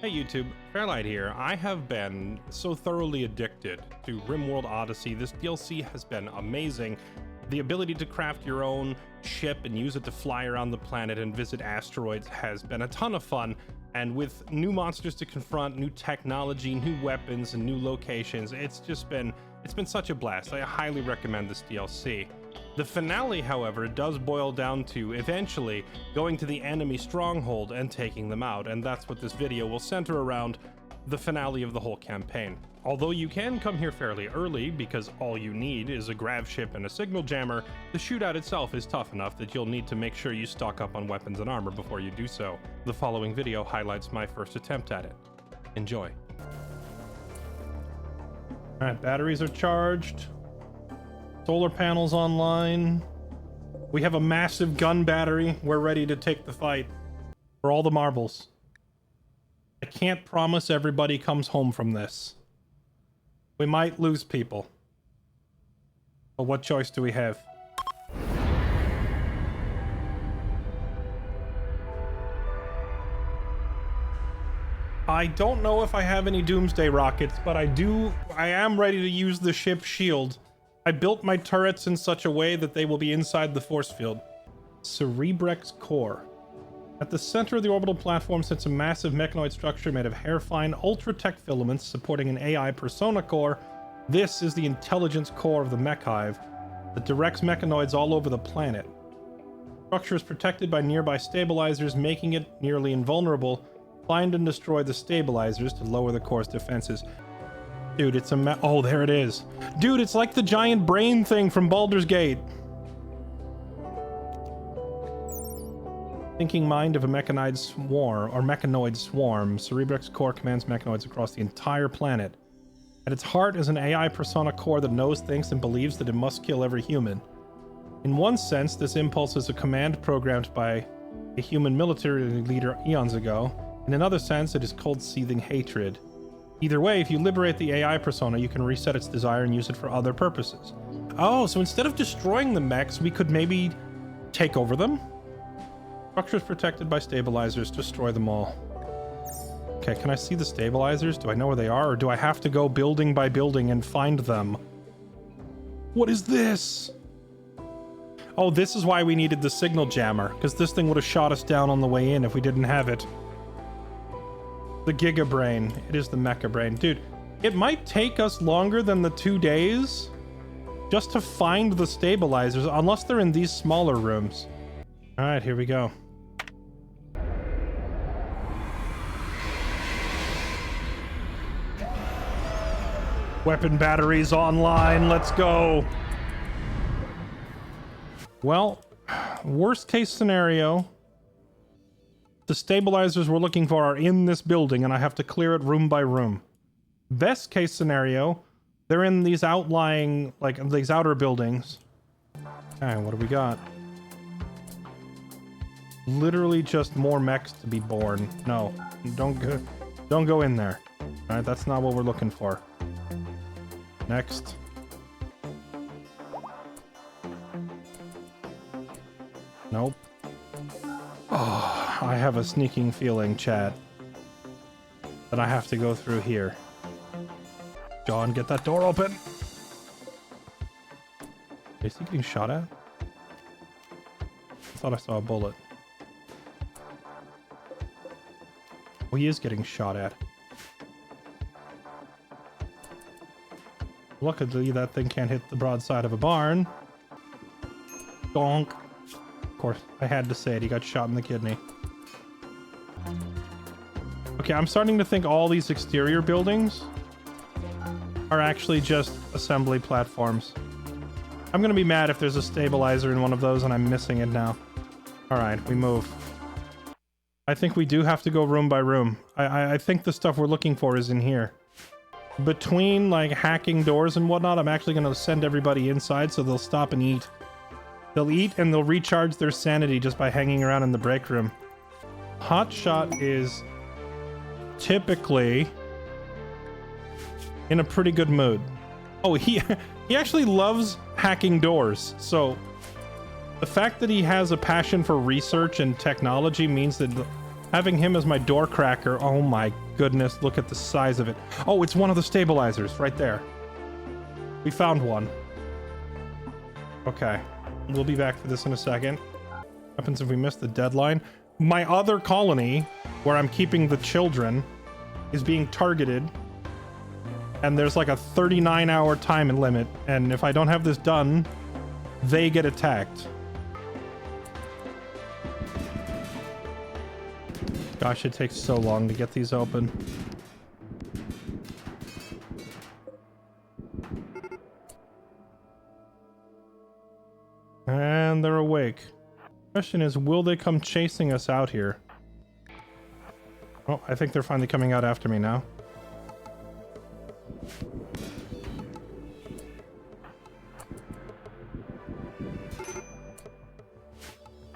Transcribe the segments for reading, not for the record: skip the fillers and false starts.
Hey YouTube, Fairlight here. I have been so thoroughly addicted to Rimworld Odyssey. This DLC has been amazing. The ability to craft your own ship and use it to fly around the planet and visit asteroids has been a ton of fun. And with new monsters to confront, new technology, new weapons, and new locations, it's been such a blast. I highly recommend this DLC. The finale, however, does boil down to eventually going to the enemy stronghold and taking them out, and that's what this video will center around, the finale of the whole campaign. Although you can come here fairly early because all you need is a grav ship and a signal jammer, the shootout itself is tough enough that you'll need to make sure you stock up on weapons and armor before you do so. The following video highlights my first attempt at it. Enjoy. Alright, batteries are charged. Solar panels online. We have a massive gun battery. We're ready to take the fight for all the marbles. I can't promise everybody comes home from this. We might lose people. But what choice do we have? I don't know if I have any doomsday rockets, but I am ready to use the ship's shield. I built my turrets in such a way that they will be inside the force field. Cerebrex core. At the center of the orbital platform sits a massive mechanoid structure made of hair-fine ultra-tech filaments supporting an AI persona core. This is the intelligence core of the mechive that directs mechanoids all over the planet. The structure is protected by nearby stabilizers, making it nearly invulnerable. Find and destroy the stabilizers to lower the core's defenses. Dude, it's a oh, there it is. Dude, it's like the giant brain thing from Baldur's Gate. Thinking mind of a mechanoid swarm, or mechanoid swarm. Cerebrex core commands mechanoids across the entire planet. At its heart is an AI persona core that knows, thinks, and believes that it must kill every human. In one sense, this impulse is a command programmed by a human military leader eons ago. In another sense, it is cold, seething hatred. Either way, if you liberate the AI persona, you can reset its desire and use it for other purposes. Oh, so instead of destroying the mechs, we could maybe take over them? Structures protected by stabilizers, destroy them all. Okay, can I see the stabilizers? Do I know where they are, or do I have to go building by building and find them? What is this? Oh, this is why we needed the signal jammer, because this thing would have shot us down on the way in if we didn't have it. The Giga Brain. It is the Mecha Brain. Dude, it might take us longer than the 2 days just to find the stabilizers, unless they're in these smaller rooms. All right, here we go. Weapon batteries online. Let's go. Well, worst case scenario, the stabilizers we're looking for are in this building and I have to clear it room by room. Best case scenario, they're in these outlying, like these outer buildings. Okay, what do we got? Literally just more mechs to be born. No, don't go in there. All right, that's not what we're looking for. Next. Nope. Oh, I have a sneaking feeling, chat, that I have to go through here. John, get that door open. Is he getting shot at? I thought I saw a bullet. Oh, he is getting shot at. Luckily, that thing can't hit the broadside of a barn. Donk. Of course, I had to say it. He got shot in the kidney. Okay, I'm starting to think all these exterior buildings are actually just assembly platforms. I'm gonna be mad if there's a stabilizer in one of those and I'm missing it now. All right, we move. I think we do have to go room by room. I think the stuff we're looking for is in here. Between like hacking doors and whatnot, I'm actually gonna send everybody inside so they'll stop and eat. They'll eat and they'll recharge their sanity just by hanging around in the break room. Hotshot is typically in a pretty good mood. Oh, he actually loves hacking doors. So the fact that he has a passion for research and technology means that having him as my door cracker, oh my goodness, look at the size of it. Oh, it's one of the stabilizers right there. We found one. Okay. We'll be back for this in a second. What happens if we miss the deadline? My other colony, where I'm keeping the children, is being targeted. And there's like a 39-hour time limit. And if I don't have this done, they get attacked. Gosh, it takes so long to get these open. And they're awake. Question is, will they come chasing us out here? Oh, I think they're finally coming out after me now.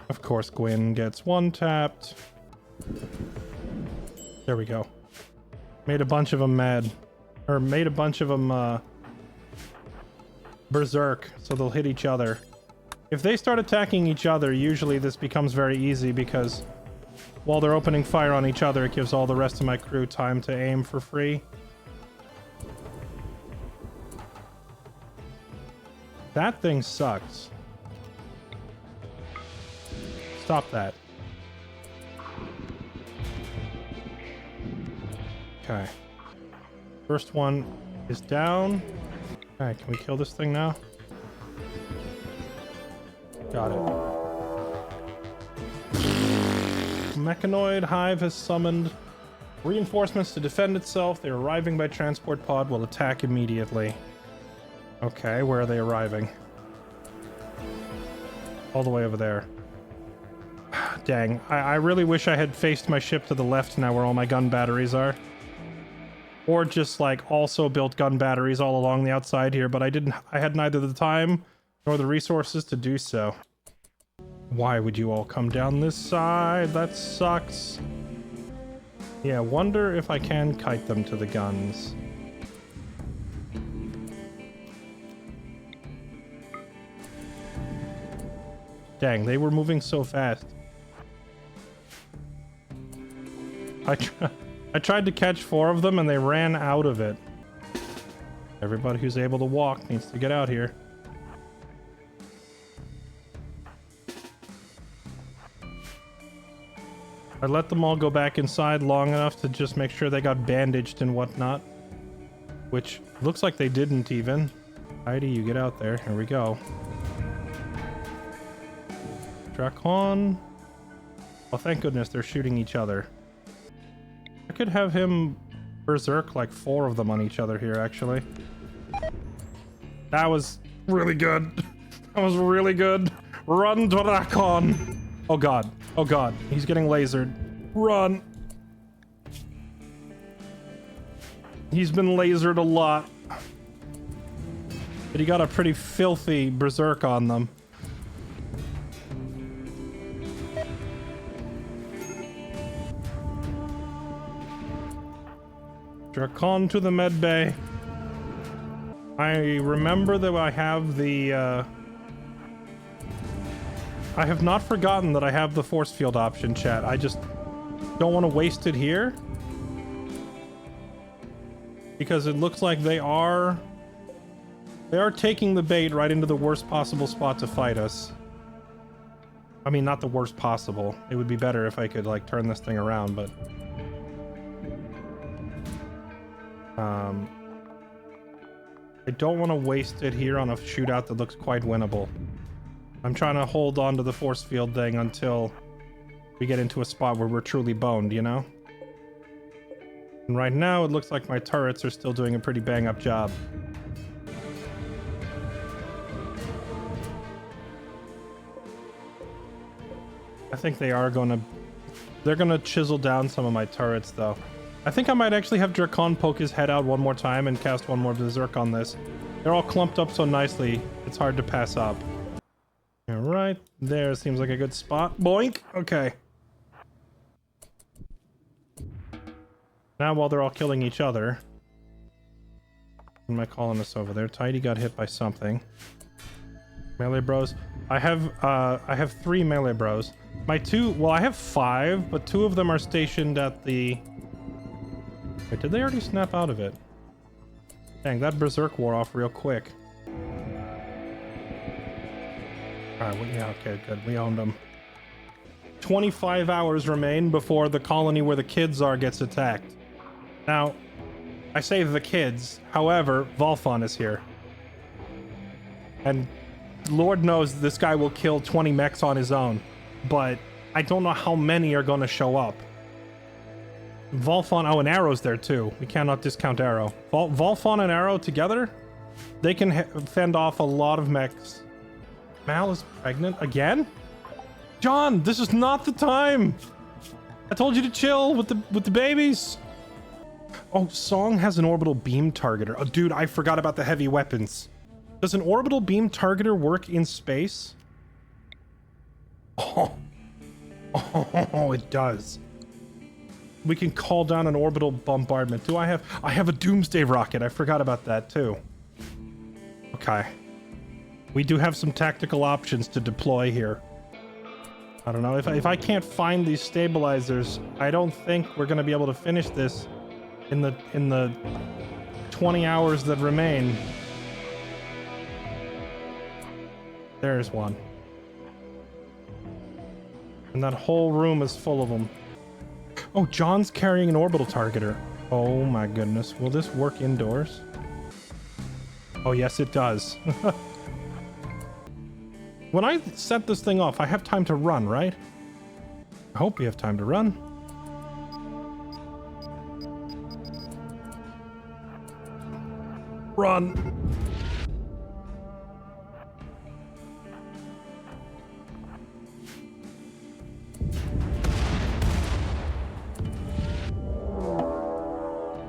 Of course, Gwyn gets one tapped. There we go. Made a bunch of them mad. Or made a bunch of them, berserk, so they'll hit each other. If they start attacking each other, usually this becomes very easy because while they're opening fire on each other, it gives all the rest of my crew time to aim for free. That thing sucks. Stop that. Okay. First one is down. Alright, can we kill this thing now? Got it. Mechanoid Hive has summoned reinforcements to defend itself. They're arriving by transport pod. Will attack immediately. Okay, where are they arriving? All the way over there. Dang, I really wish I had faced my ship to the left now where all my gun batteries are. Or just like also built gun batteries all along the outside here, but I had neither the time nor the resources to do so. Why would you all come down this side? That sucks. Yeah, wonder if I can kite them to the guns. Dang, they were moving so fast. I tried to catch 4 of them and they ran out of it. Everybody who's able to walk needs to get out here. I let them all go back inside long enough to just make sure they got bandaged and whatnot. Which looks like they didn't even. Heidi, you get out there. Here we go. Drakon. Oh, thank goodness they're shooting each other. I could have him berserk like 4 of them on each other here, actually. That was really good. That was really good. Run, Drakon. Oh god. Oh god. He's getting lasered. Run. He's been lasered a lot. But he got a pretty filthy berserk on them. Drakon to the med bay. I remember that I have the, I have not forgotten that I have the force field option, chat. I just don't want to waste it here. Because it looks like they are taking the bait right into the worst possible spot to fight us. I mean, not the worst possible. It would be better if I could, like, turn this thing around, but... I don't want to waste it here on a shootout that looks quite winnable. I'm trying to hold on to the force field thing until we get into a spot where we're truly boned, you know? And right now, it looks like my turrets are still doing a pretty bang-up job. I think they are gonna... They're gonna chisel down some of my turrets, though. I think I might actually have Drakon poke his head out one more time and cast one more Berserk on this. They're all clumped up so nicely, it's hard to pass up. Alright, there seems like a good spot. Boink! Okay. Now while they're all killing each other... My colonists over there. Tidy got hit by something. Melee bros. I have 3 melee bros. My 2... Well, I have 5, but 2 of them are stationed at the... Wait, did they already snap out of it? Dang, that Berserk wore off real quick. Alright, well, yeah, okay, good. We owned them. 25 hours remain before the colony where the kids are gets attacked. Now, I say the kids, however, Volfon is here. And Lord knows this guy will kill 20 mechs on his own, but I don't know how many are going to show up. Volfon, oh, and Arrow's there too. We cannot discount Arrow. Volfon and Arrow together, they can fend off a lot of mechs. Mal is pregnant again? John, this is not the time. I told you to chill with the babies. Oh, Song has an orbital beam targeter. Oh, dude, I forgot about the heavy weapons. Does an orbital beam targeter work in space? Oh, it does. We can call down an orbital bombardment. Do I have a doomsday rocket? I forgot about that too. Okay. We do have some tactical options to deploy here. I don't know, if I can't find these stabilizers, I don't think we're gonna be able to finish this in the 20 hours that remain. There's one. And that whole room is full of them. Oh, John's carrying an orbital targeter. Oh my goodness. Will this work indoors? Oh yes, it does. When I set this thing off, I have time to run, right? I hope we have time to run. Run!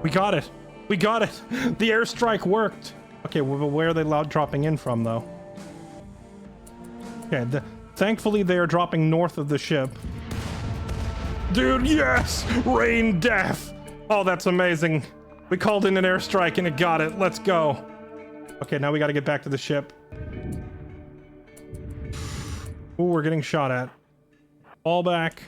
We got it! We got it! The airstrike worked! Okay, well, where are they dropping in from, though? Okay, thankfully they are dropping north of the ship. Dude, yes! Rain death! Oh, that's amazing. We called in an airstrike and it got it. Let's go. Okay, now we gotta get back to the ship. Ooh, we're getting shot at. Fall back.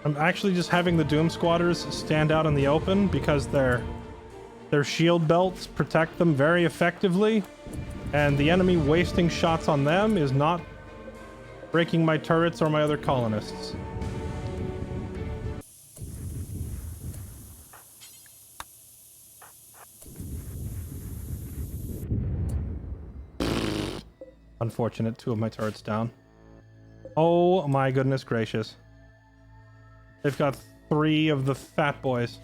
I'm actually just having the Doom Squatters stand out in the open because their shield belts protect them very effectively, and the enemy wasting shots on them is not breaking my turrets or my other colonists. Unfortunate, 2 of my turrets down. Oh my goodness gracious. They've got 3 of the fat boys.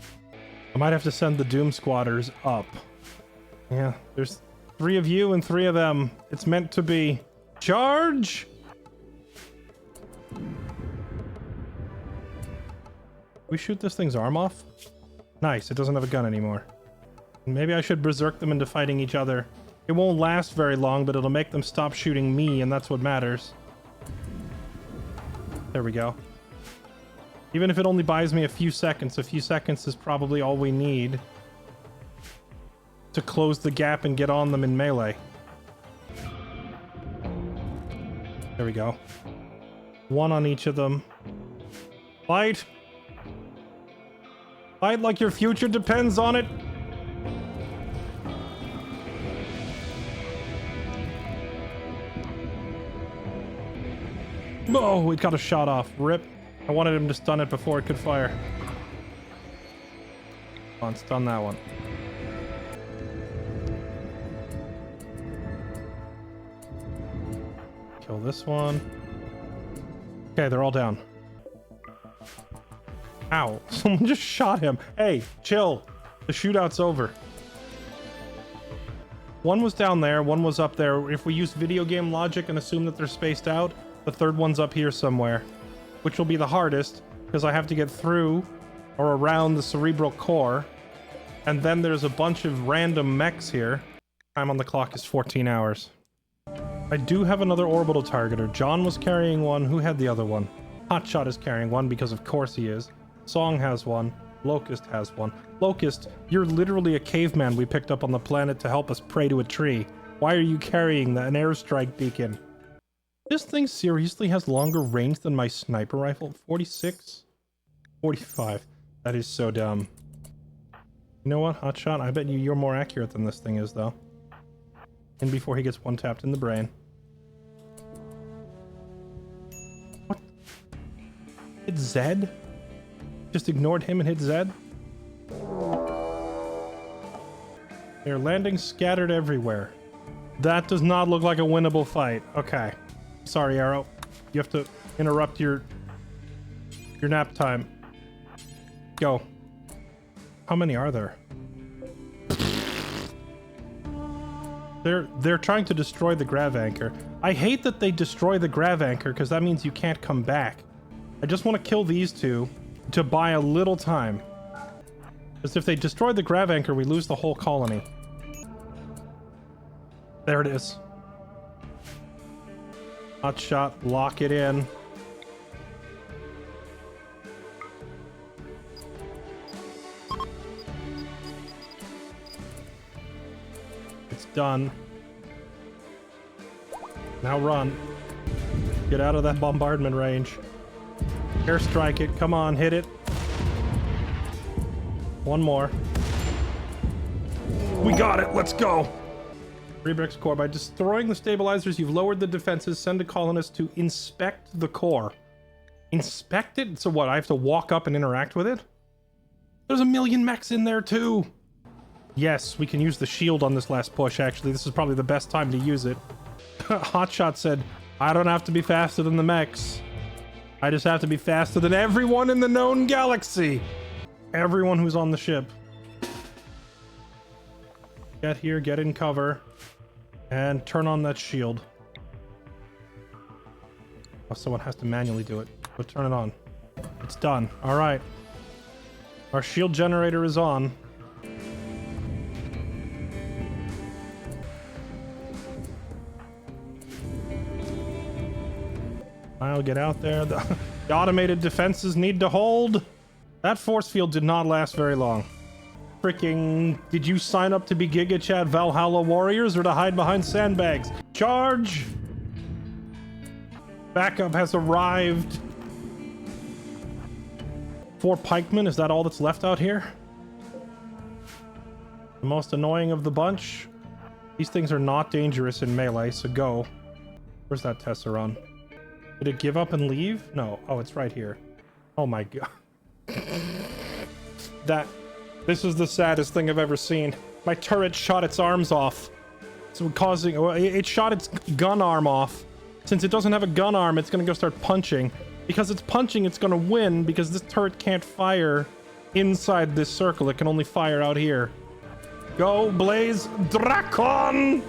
I might have to send the Doom Squatters up. Yeah, there's 3 of you and 3 of them. It's meant to be. Charge! We shoot this thing's arm off? Nice, it doesn't have a gun anymore. Maybe I should berserk them into fighting each other. It won't last very long, but it'll make them stop shooting me, and that's what matters. There we go. Even if it only buys me a few seconds is probably all we need to close the gap and get on them in melee. There we go. 1 on each of them. Fight! Fight like your future depends on it! Oh, it got a shot off. Rip. I wanted him to stun it before it could fire. Come on, stun that one. Kill this one. Okay, they're all down. Ow, someone just shot him. Hey, chill. The shootout's over. 1 was down there, 1 was up there. If we use video game logic and assume that they're spaced out, the 3rd one's up here somewhere. Which will be the hardest, because I have to get through or around the cerebral core. And then there's a bunch of random mechs here. Time on the clock is 14 hours. I do have another orbital targeter. John was carrying one. Who had the other one? Hotshot is carrying one, because of course he is. Song has one. Locust has one. Locust, you're literally a caveman we picked up on the planet to help us pray to a tree. Why are you carrying that? An airstrike beacon. This thing seriously has longer range than my sniper rifle. 46? 45. That is so dumb. You know what, Hotshot? I bet you're more accurate than this thing is, though. And before he gets one tapped in the brain. What? Hit Z? Just ignored him and hit Z? They're landing scattered everywhere. That does not look like a winnable fight. Okay. Sorry, Arrow. You have to interrupt your nap time. Go. How many are there? They're trying to destroy the grav anchor. I hate that they destroy the grav anchor because that means you can't come back. I just want to kill these two to buy a little time. Because if they destroy the grav anchor, we lose the whole colony. There it is. Hot shot, lock it in. It's done. Now run. Get out of that bombardment range. Airstrike it. Come on, hit it. One more. We got it. Let's go. Cerebrex core. By destroying the stabilizers, you've lowered the defenses. Send a colonist to inspect the core. Inspect it? So what? I have to walk up and interact with it? There's a million mechs in there too. Yes, we can use the shield on this last push, actually. This is probably the best time to use it. Hotshot said, I don't have to be faster than the mechs. I just have to be faster than everyone in the known galaxy. Everyone who's on the ship. Get here, get in cover, and turn on that shield. Oh, someone has to manually do it. Go turn it on. It's done. All right. Our shield generator is on. I'll get out there. The automated defenses need to hold. That force field did not last very long. Freaking, did you sign up to be Giga Chad Valhalla Warriors or to hide behind sandbags? Charge! Backup has arrived. 4 pikemen, is that all that's left out here? The most annoying of the bunch. These things are not dangerous in melee, so go. Where's that Tesseron? Did it give up and leave? No. Oh, it's right here. Oh my god. This is the saddest thing I've ever seen. My turret shot its arms off. So causing... It shot its gun arm off. Since it doesn't have a gun arm, it's gonna go start punching. Because it's punching, it's gonna win, because this turret can't fire inside this circle. It can only fire out here. Go, Blaze Dracon!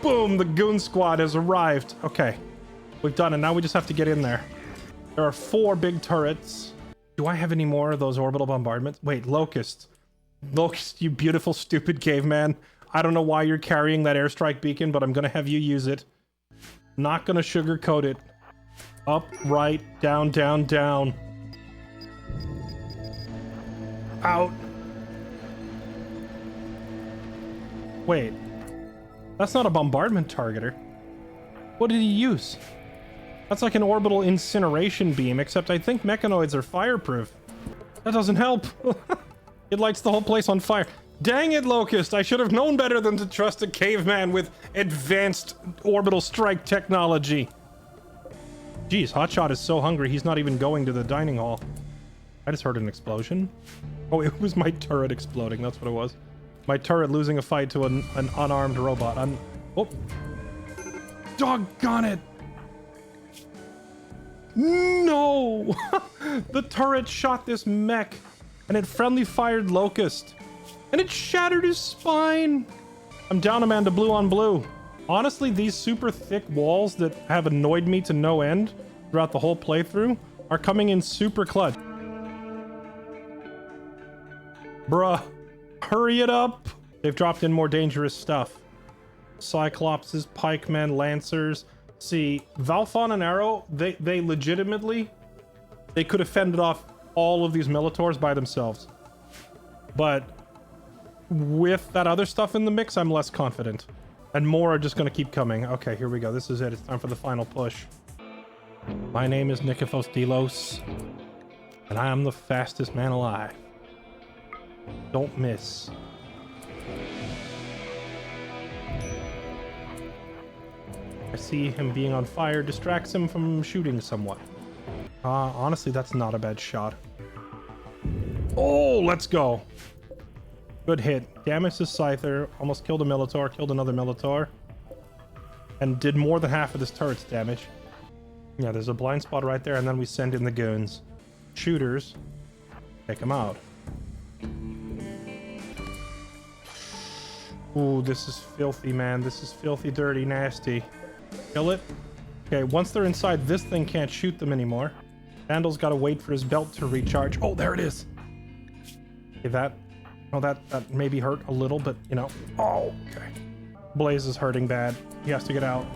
Boom, the goon squad has arrived. Okay. We've done it. Now we just have to get in there. There are 4 big turrets. Do I have any more of those orbital bombardments? Wait, Locust. Locust, you beautiful, stupid caveman. I don't know why you're carrying that airstrike beacon, but I'm gonna have you use it. Not gonna sugarcoat it. Up, right, down, down, down. Out. Wait. That's not a bombardment targeter. What did he use? That's like an orbital incineration beam, except I think mechanoids are fireproof. That doesn't help. It lights the whole place on fire. Dang it, Locust! I should have known better than to trust a caveman with advanced orbital strike technology. Jeez, Hotshot is so hungry he's not even going to the dining hall. I just heard an explosion. Oh, it was my turret exploding, that's what it was. My turret losing a fight to an unarmed robot. Oh! Doggone it! No! The turret shot this mech, and it friendly fired Locust, and it shattered his spine! I'm down a man to blue on blue. Honestly, these super thick walls that have annoyed me to no end throughout the whole playthrough are coming in super clutch. Bruh. Hurry it up! They've dropped in more dangerous stuff. Cyclopses, pikemen, lancers. See, Valfon and Arrow, they legitimately, they could have fended off all of these Militors by themselves. But with that other stuff in the mix, I'm less confident. And more are just gonna keep coming. Okay, here we go. This is it. It's time for the final push. My name is Nikifos Delos, and I am the fastest man alive. Don't miss. I see him being on fire distracts him from shooting somewhat. Honestly, that's not a bad shot. Oh, let's go. Good hit. Damaged the Scyther, almost killed a Minotaur, killed another Minotaur, and did more than half of this turret's damage. Yeah, there's a blind spot right there, and then we send in the goons. Shooters. Take them out. Ooh, this is filthy, man. This is filthy, dirty, nasty. Kill it. Okay, once they're inside, this thing can't shoot them anymore. Vandal's got to wait for his belt to recharge. Oh, there it is. Okay, that maybe hurt a little, but, you know. Oh, okay. Blaze is hurting bad. He has to get out.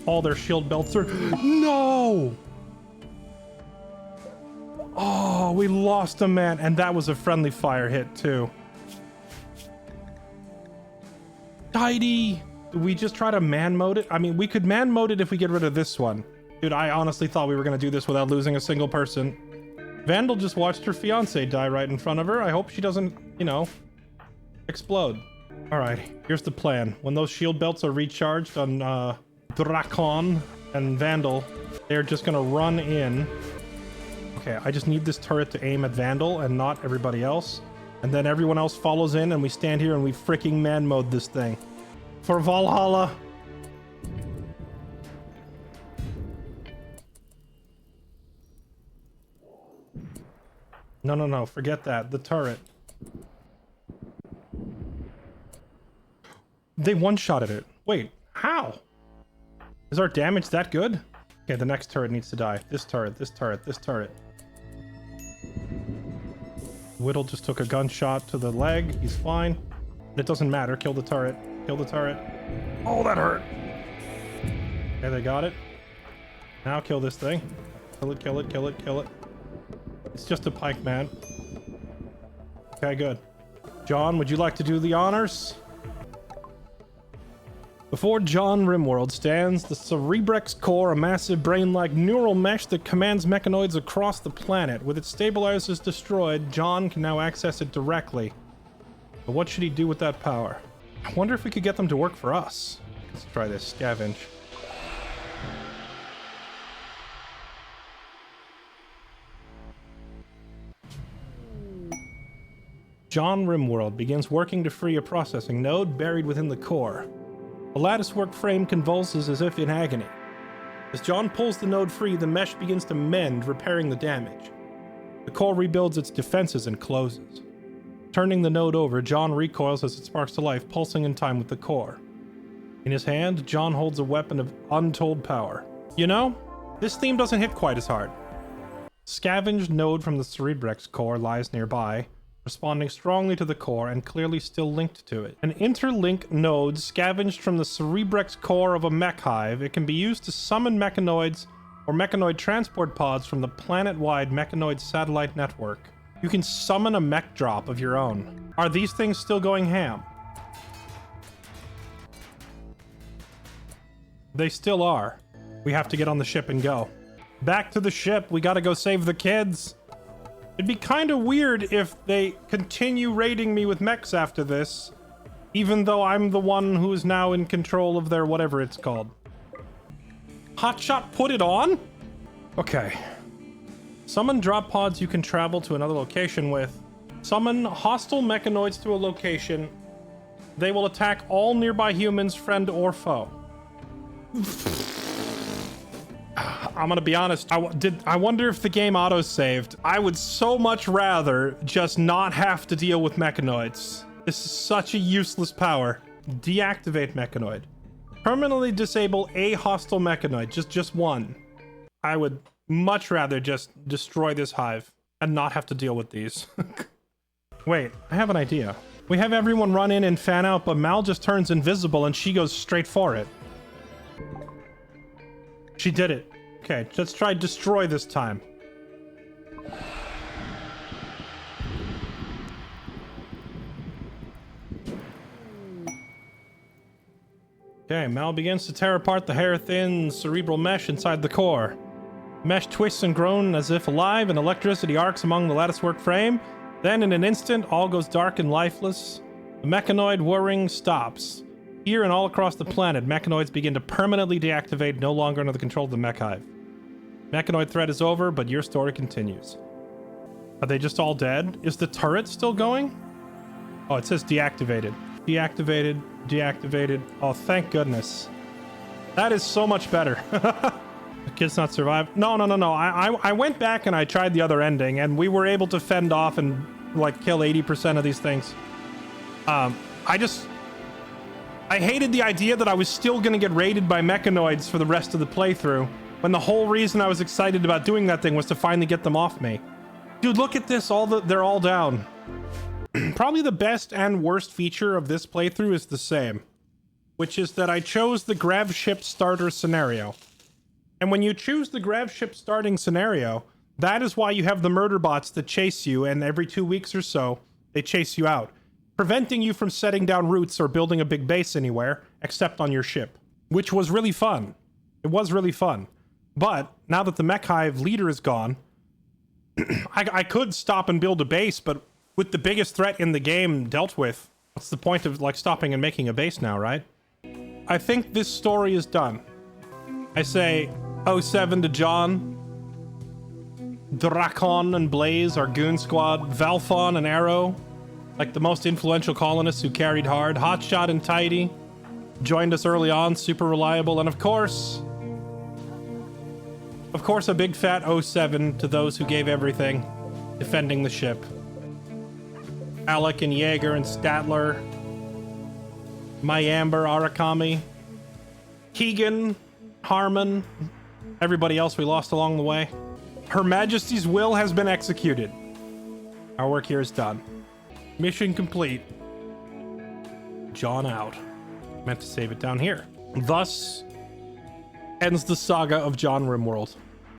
All their shield belts are... No! Oh, we lost a man. And that was a friendly fire hit, too. Tidy! Did we just try to man mode it? I mean, we could man mode it if we get rid of this one. Dude, I honestly thought we were going to do this without losing a single person. Vandal just watched her fiance die right in front of her. I hope she doesn't, you know, explode. All right, here's the plan. When those shield belts are recharged on Drakon and Vandal, they're just going to run in. Okay, I just need this turret to aim at Vandal and not everybody else. And then everyone else follows in and we stand here and we freaking man mode this thing. For Valhalla. No, forget that. The turret. They one-shotted it. Wait, how? Is our damage that good? Okay, the next turret needs to die. This turret, this turret, this turret. Whittle just took a gunshot to the leg. He's fine. It doesn't matter. Kill the turret. Kill the turret. Oh, that hurt. Okay, they got it. Now kill this thing. Kill it, kill it, kill it, kill it. It's just a pike, man. Okay, good. John, would you like to do the honors? Before John Rimworld stands the Cerebrex core, a massive brain-like neural mesh that commands mechanoids across the planet. With its stabilizers destroyed, John can now access it directly. But what should he do with that power? I wonder if we could get them to work for us. Let's try this. Scavenge. John Rimworld begins working to free a processing node buried within the core. A latticework frame convulses as if in agony. As John pulls the node free, the mesh begins to mend, repairing the damage. The core rebuilds its defenses and closes. Turning the node over, John recoils as it sparks to life, pulsing in time with the core. In his hand, John holds a weapon of untold power. You know, this theme doesn't hit quite as hard. Scavenged node from the Cerebrex core lies nearby, responding strongly to the core and clearly still linked to it. An interlink node scavenged from the Cerebrex core of a mechive. It can be used to summon mechanoids or mechanoid transport pods from the planet-wide mechanoid satellite network. You can summon a mech drop of your own. Are these things still going ham? They still are. We have to get on the ship and go. Back to the ship. We gotta go save the kids. It'd be kind of weird if they continue raiding me with mechs after this, even though I'm the one who is now in control of their whatever it's called. Hotshot put it on? Okay. Summon drop pods you can travel to another location with. Summon hostile mechanoids to a location. They will attack all nearby humans, friend or foe. I'm gonna be honest, I wonder if the game auto-saved. I would so much rather just not have to deal with mechanoids. This is such a useless power. Deactivate mechanoid. Permanently disable a hostile mechanoid, just one. I would much rather just destroy this hive and not have to deal with these. Wait, I have an idea. We have everyone run in and fan out, but Mal just turns invisible and she goes straight for it. She did it. Okay, let's try destroy this time. Okay, Mal begins to tear apart the hair-thin cerebral mesh inside the core. Mesh twists and groans as if alive, and electricity arcs among the latticework frame. Then, in an instant, all goes dark and lifeless. The mechanoid whirring stops. Here and all across the planet, mechanoids begin to permanently deactivate, no longer under the control of the mechive. Mechanoid threat is over, but your story continues. Are they just all dead? Is the turret still going? Oh, it says deactivated. Deactivated, deactivated. Oh, thank goodness. That is so much better. The kid's not survived. No. I went back and I tried the other ending, and we were able to fend off and, like, kill 80% of these things. I hated the idea that I was still going to get raided by mechanoids for the rest of the playthrough, when the whole reason I was excited about doing that thing was to finally get them off me. Dude, look at this. They're all down. Probably the best and worst feature of this playthrough is the same, which is that I chose the grav ship starter scenario. And when you choose the grav ship starting scenario, that is why you have the murder bots that chase you, and every 2 weeks or so, they chase you out, preventing you from setting down roots or building a big base anywhere, except on your ship, which was really fun. It was really fun. But now that the mechive leader is gone, I could stop and build a base, but with the biggest threat in the game dealt with, what's the point of, like, stopping and making a base now, right? I think this story is done. I say 07 to John, Drakon and Blaze, our goon squad, Valfon and Arrow, like the most influential colonists who carried hard, Hotshot and Tidy, joined us early on, super reliable, and of course, a big fat 07 to those who gave everything, defending the ship. Alec and Jaeger and Statler, Myamber, Arakami, Keegan, Harmon, everybody else we lost along the way. Her Majesty's will has been executed. Our work here is done. Mission complete. John out. Meant to save it down here. Thus ends the saga of John Rimworld.